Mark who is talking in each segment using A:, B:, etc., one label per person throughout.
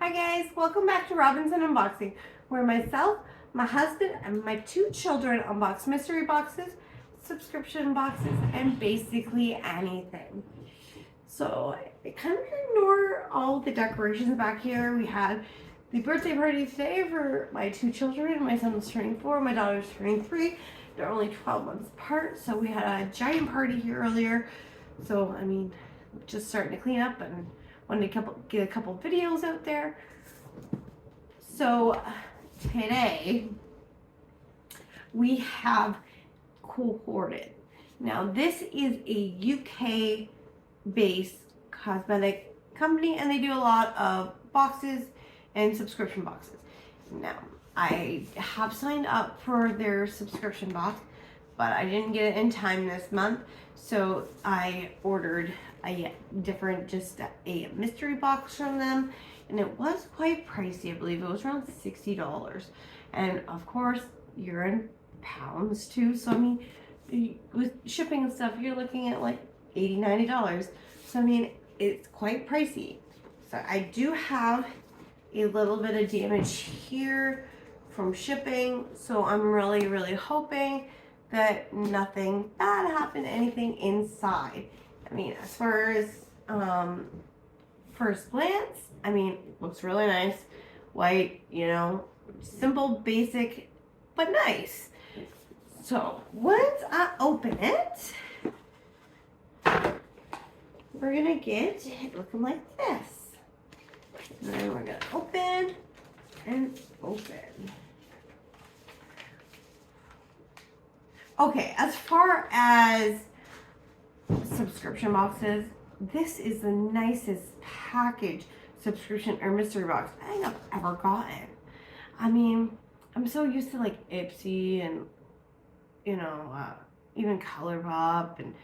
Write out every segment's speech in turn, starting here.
A: Hi guys, welcome back to Robinson Unboxing, where myself, my husband, and my 2 children unbox mystery boxes, subscription boxes, and basically anything. So I kind of ignore all the decorations back here. We had the birthday party today for my 2 children. My son's turning 4, my daughter's turning 3. They're only 12 months apart, so we had a giant party here earlier. So, I mean, just starting to clean up and wanted to get a couple videos out there. So today we have Cohorted. Now this is a UK based cosmetic company and they do a lot of boxes and subscription boxes. Now I have signed up for their subscription box, but I didn't get it in time this month, so I ordered a different, just a mystery box from them, and it was quite pricey. I believe it was around $60, and of course you're in pounds too, so I mean with shipping and stuff you're looking at like $80-90. So I mean it's quite pricey. So I do have a little bit of damage here from shipping, so I'm really hoping that nothing bad happened, anything inside. I mean, as far as first glance, I mean, looks really nice. White, you know, simple, basic, but nice. So once I open it, we're gonna get it looking like this. And then we're gonna open and open. Okay, as far as subscription boxes, this is the nicest package subscription or mystery box I think I've ever gotten. I mean, I'm so used to like Ipsy and, you know, even ColourPop and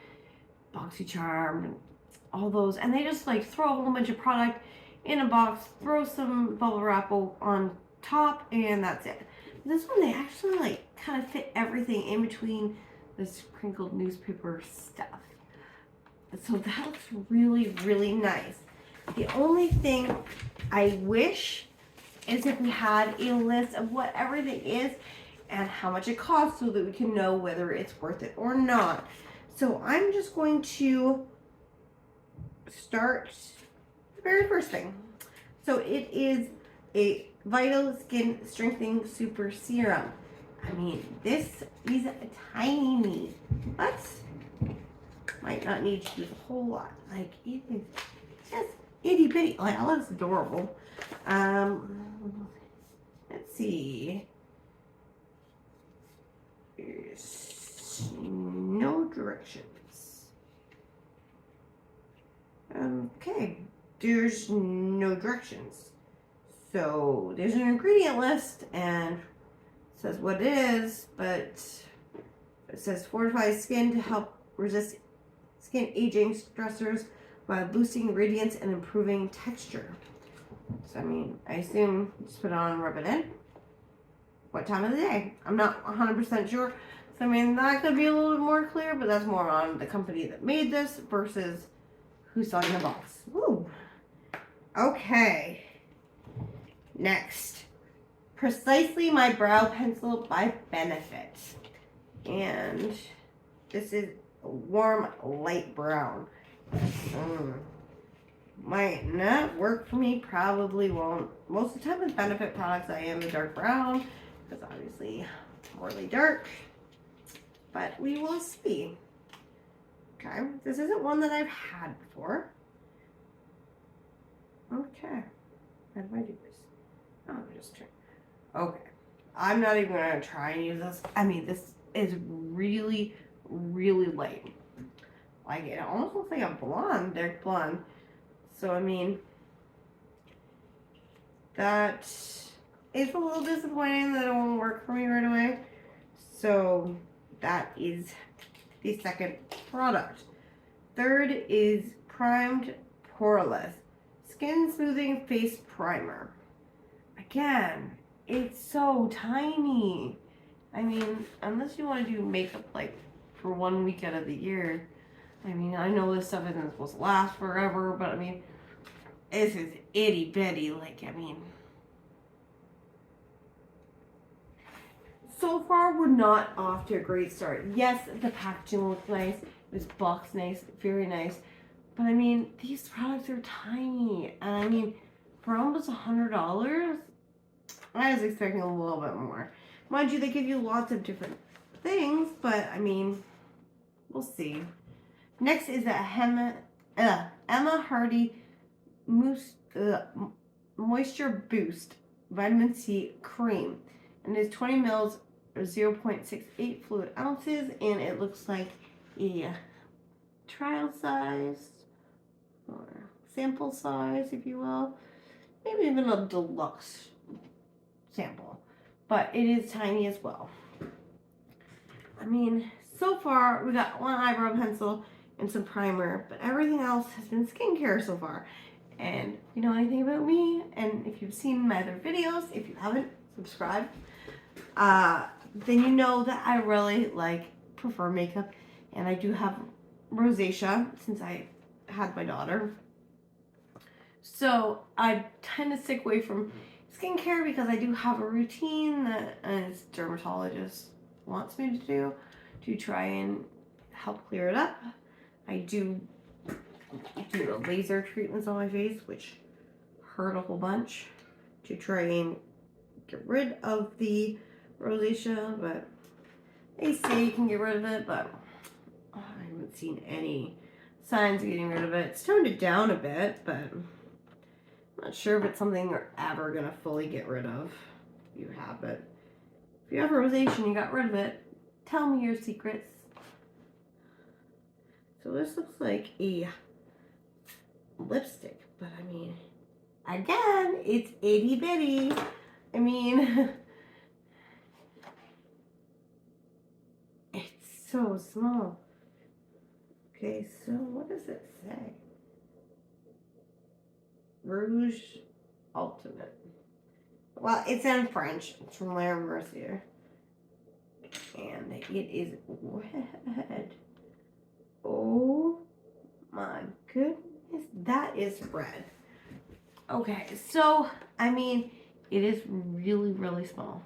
A: BoxyCharm and all those, and they just like throw a whole bunch of product in a box, throw some bubble wrap on top, and that's it. This one, they actually like kind of fit everything in between this crinkled newspaper stuff. So that looks really nice. The only thing I wish is if we had a list of what everything is and how much it costs so that we can know whether it's worth it or not. So I'm just going to start the very first thing. So it is a Vital Skin Strengthening Super Serum. I mean, this is tiny, but might not need to use a whole lot. Like, it is just itty bitty. Like, oh, that's adorable. Let's see. There's no directions. Okay, there's no directions. So there's an ingredient list and it says what it is, but it says fortifies skin to help resist skin aging stressors by boosting radiance and improving texture. So I mean, I assume just put it on and rub it in. What time of the day? I'm not 100% sure. So I mean, that could be a little bit more clear, but that's more on the company that made this versus who's selling the box. Woo. Okay. Next, Precisely My Brow Pencil by Benefit. And this is a warm light brown. Might not work for me, probably won't. Most of the time with Benefit products I am a dark brown, because obviously I'm really dark. But we will see. Okay, this isn't one that I've had before. Okay, how do I do this? Oh, just try. Okay, I'm not even gonna try and use this. I mean, this is really light. Like, it almost looks like a blonde, dark blonde. So I mean, that is a little disappointing that it won't work for me right away. So that is the second product. Third is Primed Poreless Skin Smoothing Face Primer. Again, it's so tiny. I mean, unless you want to do makeup like for 1 week out of the year. I mean, I know this stuff isn't supposed to last forever, but I mean, This is itty bitty, like, I mean. So far, we're not off to a great start. Yes, the packaging looked nice. It was boxed nice, very nice. But I mean, these products are tiny. And I mean, for almost $100, I was expecting a little bit more. Mind you, they give you lots of different things, but I mean, we'll see. Next is a Emma Hardy Moisture Boost Vitamin C Cream. And it's 20 mils or 0.68 fluid ounces. And it looks like a trial size or sample size, if you will. Maybe even a deluxe sample. But it is tiny as well. I mean, so far we got one eyebrow pencil and some primer, but everything else has been skincare so far. And if you know anything about me, and if you've seen my other videos, if you haven't, subscribe, then you know that I really prefer makeup, and I do have rosacea since I had my daughter. So I tend to stick away from skincare because I do have a routine that a dermatologist wants me to try and help clear it up. I do the laser treatments on my face, which hurt a whole bunch, to try and get rid of the rosacea, but they say you can get rid of it, but I haven't seen any signs of getting rid of it. It's toned it down a bit, but I'm not sure if it's something you're ever gonna fully get rid of. You have it. If you have rosacea and you got rid of it, tell me your secrets. So this looks like a lipstick, but I mean, again, it's itty bitty. I mean, it's so small. Okay, so what does it say? Rouge Ultimate. Well, it's in French. It's from Laura Mercier. And it is red. Oh my goodness, that is red. Okay, so, I mean, it is really, really small.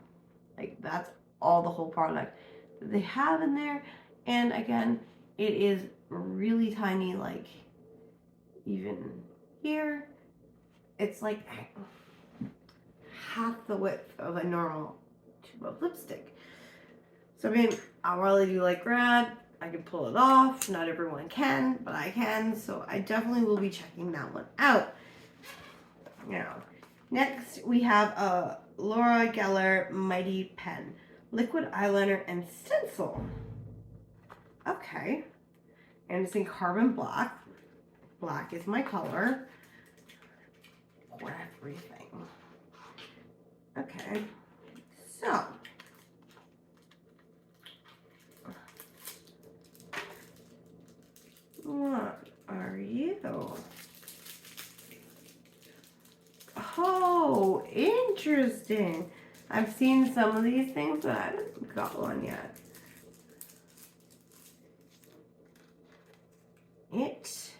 A: Like, that's all the whole product that they have in there. And again, it is really tiny, like, even here. It's like half the width of a normal tube of lipstick. So, I mean, I really do like red. I can pull it off. Not everyone can, but I can. So, I definitely will be checking that one out. Now, next we have a Laura Geller Mighty Pen Liquid Eyeliner and Stencil. Okay. And it's in carbon black. Black is my color. For everything. Okay. So. What are you? Oh, interesting. I've seen some of these things, but I haven't got one yet. It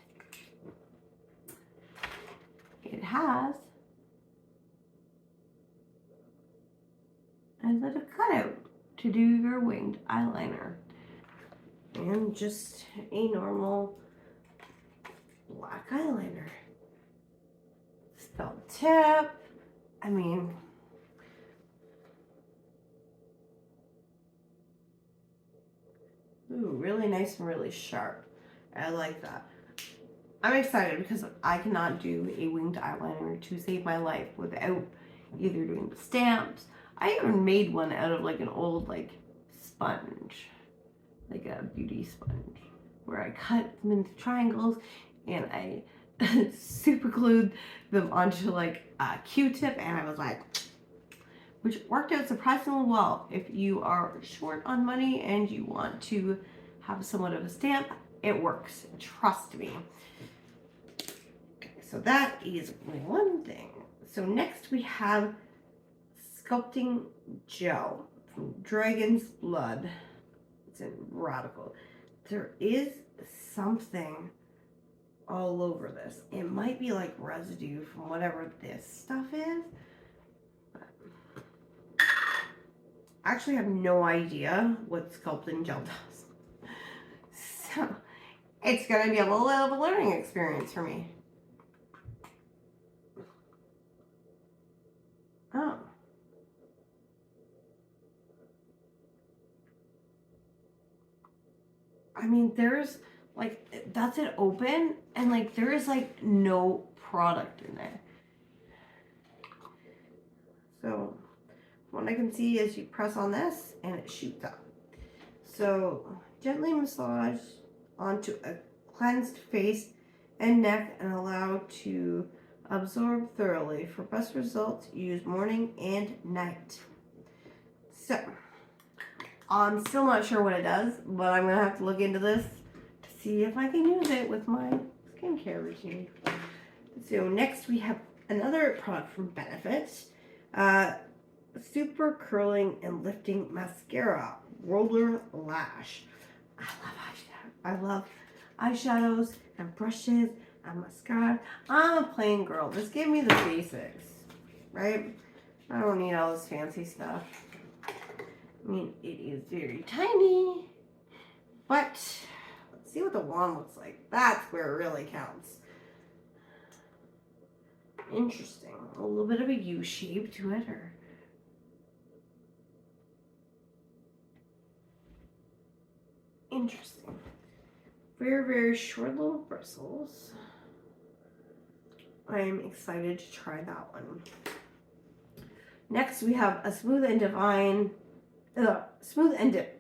A: has a little cutout to do your winged eyeliner. And just a normal black eyeliner. Felt tip. I mean, ooh, really nice and really sharp. I like that. I'm excited because I cannot do a winged eyeliner to save my life without either doing the stamps. I even made one out of like an old sponge, like a beauty sponge, where I cut them into triangles and I super glued them onto a Q-tip, and I was like, which worked out surprisingly well. If you are short on money and you want to have somewhat of a stamp, it works. Trust me. Okay, so that is one thing. So next we have Sculpting Gel from Dragon's Blood. It's in Radical. There is something all over this. It might be like residue from whatever this stuff is. I actually have no idea what Sculpting gel does. So it's going to be a little bit of a learning experience for me. Oh. I mean, there's like, that's it open, and like there is like no product in there. So what I can see is you press on this and it shoots up. So gently massage onto a cleansed face and neck and allow to absorb thoroughly. For best results, use morning and night. So I'm still not sure what it does, but I'm going to have to look into this to see if I can use it with my skincare routine. So next we have another product from Benefit. Super Curling and Lifting Mascara Roller Lash. I love eyeshadows and brushes and mascara. I'm a plain girl. Just give me the basics, right? I don't need all this fancy stuff. I mean, it is very tiny, but let's see what the wand looks like. That's where it really counts. Interesting. A little bit of a U shape to it, or interesting. Very, very short little bristles. I'm excited to try that one. Next, we have a Smooth and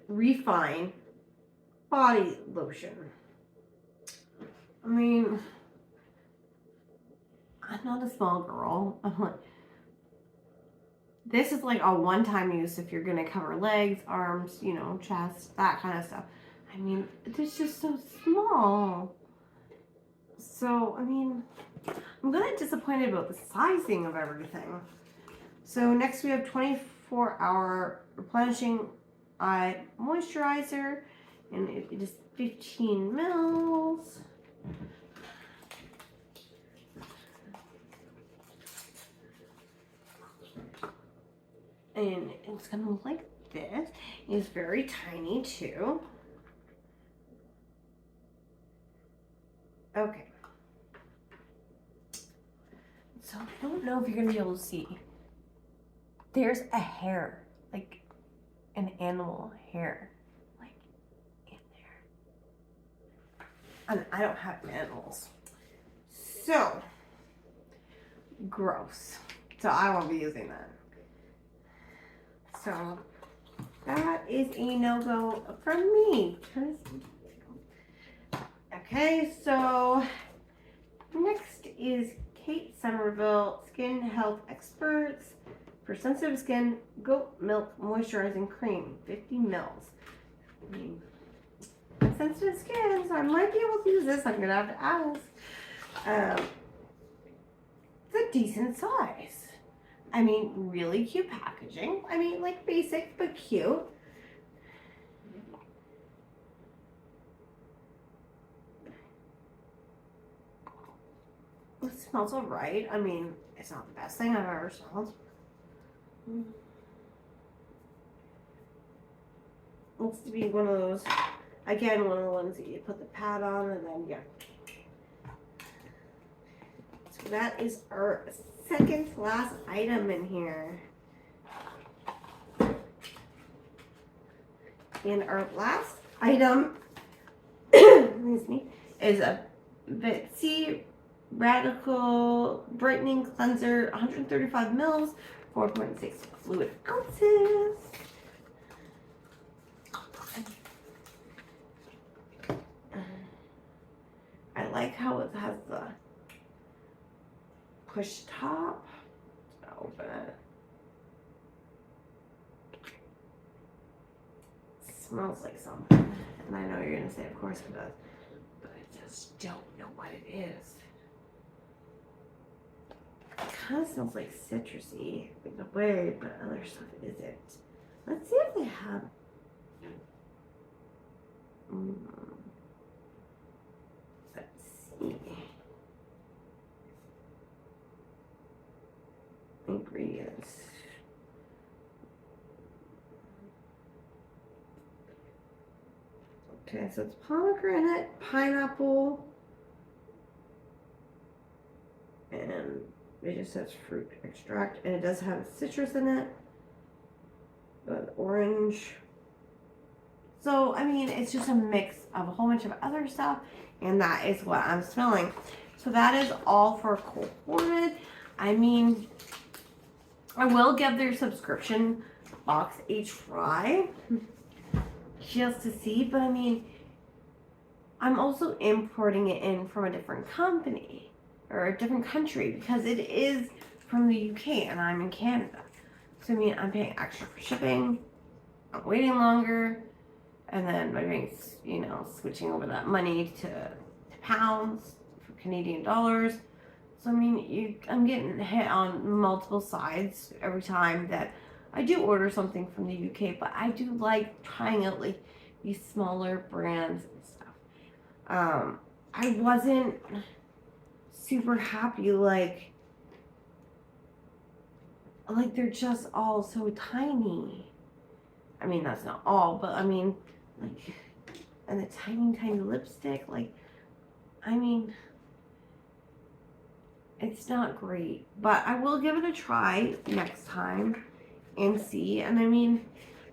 A: Refine Body Lotion. I mean, I'm not a small girl. I'm like, this is like a one-time use if you're gonna cover legs, arms, you know, chest, that kind of stuff. I mean, it's just so small. So, I mean, I'm kind of disappointed about the sizing of everything. So next we have 24-hour replenishing eye moisturizer, and it is 15 mils. And it's gonna look like this. It's very tiny too. Okay. So I don't know if you're gonna be able to see. There's a hair, like an animal hair, like in there. And I don't have animals. So gross. So I won't be using that. So that is a no-go from me. Okay, so next is Kate Somerville Skin Health Experts for Sensitive Skin Goat Milk Moisturizing Cream, 50 mils. I mean, I'm sensitive skin, so I might be able to use this. I'm gonna have to ask. It's a decent size. I mean, really cute packaging. I mean, like basic but cute. It smells alright. I mean, it's not the best thing I've ever smelled. Looks to be one of those, again, one of the ones that you put the pad on and then, yeah. So that is our second to last item in here. And our last item, excuse me, is a Betsy Radical Brightening Cleanser, 135 mils, 4.6 fluid ounces. I like how it has the push top. I'll open it. It smells like something. And I know you're going to say, of course it does. But I just don't know what it is. It kind of smells like citrusy in a way, but other stuff isn't. Let's see if they have. Let's see. Okay, so it's pomegranate, pineapple, and it just says fruit extract, and it does have citrus in it, but orange. So, I mean, it's just a mix of a whole bunch of other stuff, and that is what I'm smelling. So that is all for Cohorted. I mean, I will give their subscription box a try just to see, but I mean, I'm also importing it in from a different company or a different country because it is from the UK and I'm in Canada. So I mean, I'm paying extra for shipping, I'm waiting longer, and then my bank's, you know, switching over that money to pounds for Canadian dollars. So I mean, I'm getting hit on multiple sides every time that I do order something from the UK, but I do like trying out like these smaller brands and stuff. I wasn't super happy, like they're just all so tiny. I mean, that's not all, but I mean, like, and the tiny lipstick, like, I mean, it's not great, but I will give it a try next time and see. And I mean,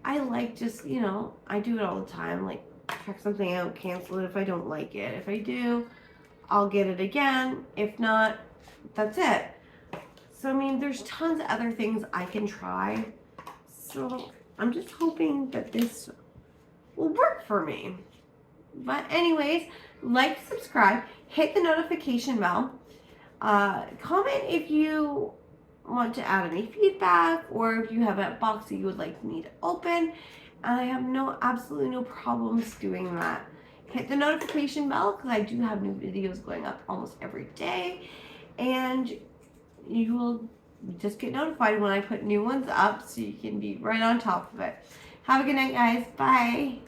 A: I like just, you know, I do it all the time, like check something out, cancel it if I don't like it. If I do, I'll get it again. If not, that's it. So I mean, there's tons of other things I can try. So I'm just hoping that this will work for me. But anyways, like, subscribe, hit the notification bell. Comment if you want to add any feedback or if you have a box that you would like me to open. And I have absolutely no problems doing that. Hit the notification bell because I do have new videos going up almost every day. And you will just get notified when I put new ones up so you can be right on top of it. Have a good night, guys. Bye.